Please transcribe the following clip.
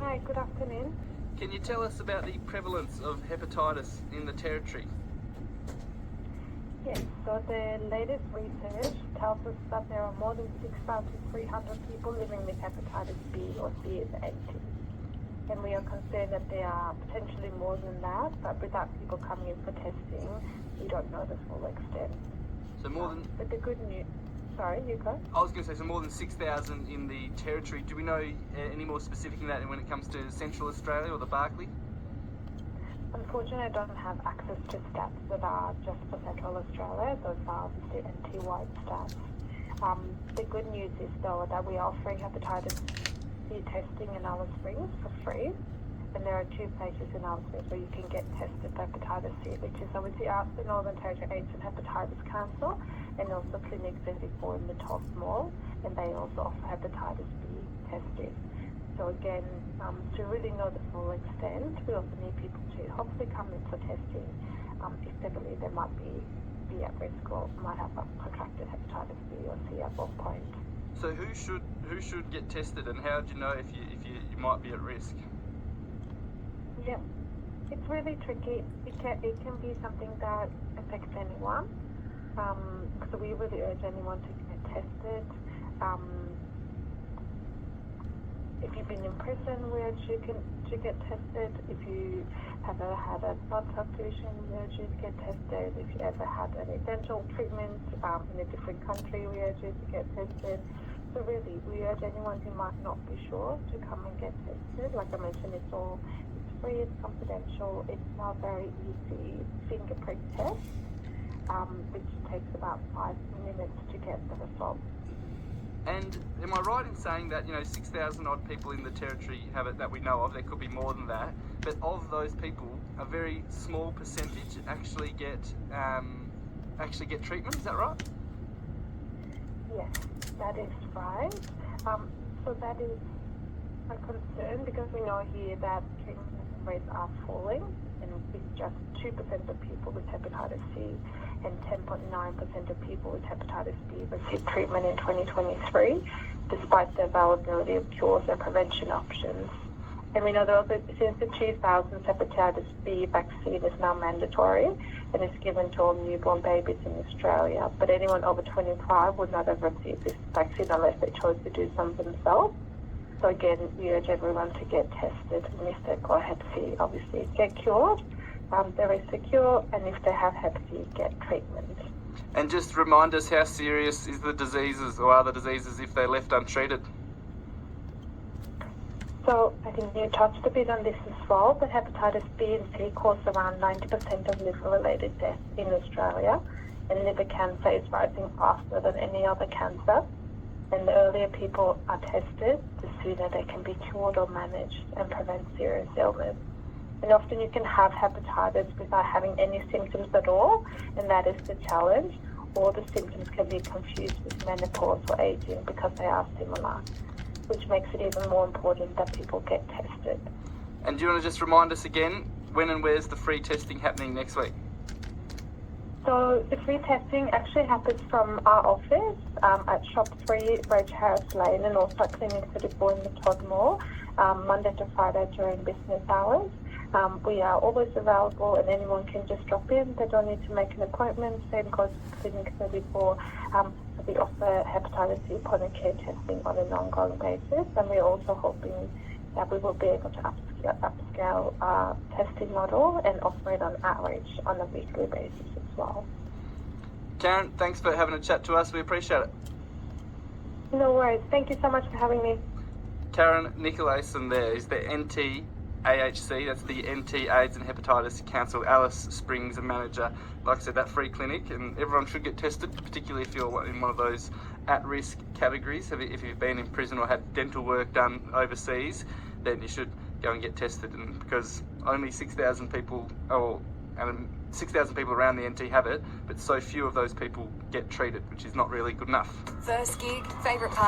Hi, good afternoon. Can you tell us about the prevalence of hepatitis in the Territory? Yes, so the latest research tells us that there are more than 6,300 people living with hepatitis B or C in the NT. And we are concerned that there are potentially more than that, but without people coming in for testing, we don't know the full extent. So more than... But the good news... Sorry, you go. I was going to say, so more than 6,000 in the Territory. Do we know any more specific than that when it comes to Central Australia or the Barkly? Unfortunately, I don't have access to stats that are just for Central Australia. Those are obviously NT-wide stats. The good news is, though, that we are offering hepatitis C testing in Alice Springs for free. And there are 2 places in Alice Springs where you can get tested for hepatitis C, which is obviously the Northern Territory AIDS and Hepatitis Council, and also Clinic 34 in the Toss Mall, and they also offer hepatitis B testing. So again, to really know the full extent, we also need people to hopefully come in for testing if they believe they might be at risk or might have contracted hepatitis B or C at one point. So who should get tested, and how do you know if you might be at risk? Yeah, it's really tricky. It can be something that affects anyone. So we really urge anyone to get tested. If you've been in prison, we urge you to get tested. If you have ever had a blood transfusion, we urge you to get tested. If you ever had any dental treatment in a different country, we urge you to get tested. So really, we urge anyone who might not be sure to come and get tested. Like I mentioned, it's free, it's confidential. It's now a very easy finger prick test, which takes about 5 minutes to get the result. And am I right in saying that 6,000 odd people in the Territory have it that we know of? There could be more than that, but of those people, a very small percentage actually get treatment. Is that right? Yes, that is right. So that is a concern because we know here that treatment rates are falling, and with just 2% of people with hepatitis C and 10.9% of people with hepatitis B received treatment in 2023, despite the availability of cures and prevention options. And we know that since the 2000s, hepatitis B vaccine is now mandatory and is given to all newborn babies in Australia. But anyone over 25 would not have received this vaccine unless they chose to do some themselves. So again, we urge everyone to get tested, and if they've got Hep C, obviously get cured. They're very secure, and if they have Hep C, get treatment. And just remind us, how serious is the diseases or are the diseases if they're left untreated? So I think you touched a bit on this as well, but hepatitis B and C cause around 90% of liver-related deaths in Australia, and liver cancer is rising faster than any other cancer. And the earlier people are tested, the sooner they can be cured or managed and prevent serious illness. And often you can have hepatitis without having any symptoms at all, and that is the challenge. Or the symptoms can be confused with menopause or aging because they are similar, which makes it even more important that people get tested. And do you want to just remind us again, when and where's the free testing happening next week? So the free testing actually happens from our office at Shop 3, Roach Harris Lane, and also at Clinic 34 in the Todd Mall, Monday to Friday during business hours. We are always available, and anyone can just drop in. They don't need to make an appointment. Same goes to Clinic 34. We offer hepatitis C point-of-care testing on an ongoing basis, and we're also hoping that we will be able to upscale our testing model and offer it on outreach on a weekly basis as well. Karen, thanks for having a chat to us. We appreciate it. No worries. Thank you so much for having me. Karen Nicolaysen there is the NTAHC, that's the NT AIDS and Hepatitis Council Alice Springs Manager. Like I said, that free clinic, and everyone should get tested, particularly if you're in one of those at-risk categories. If you've been in prison or had dental work done overseas, then you should go and get tested. And because only 6,000 people, 6,000 people around the NT have it, but so few of those people get treated, which is not really good enough. First gig, favourite part?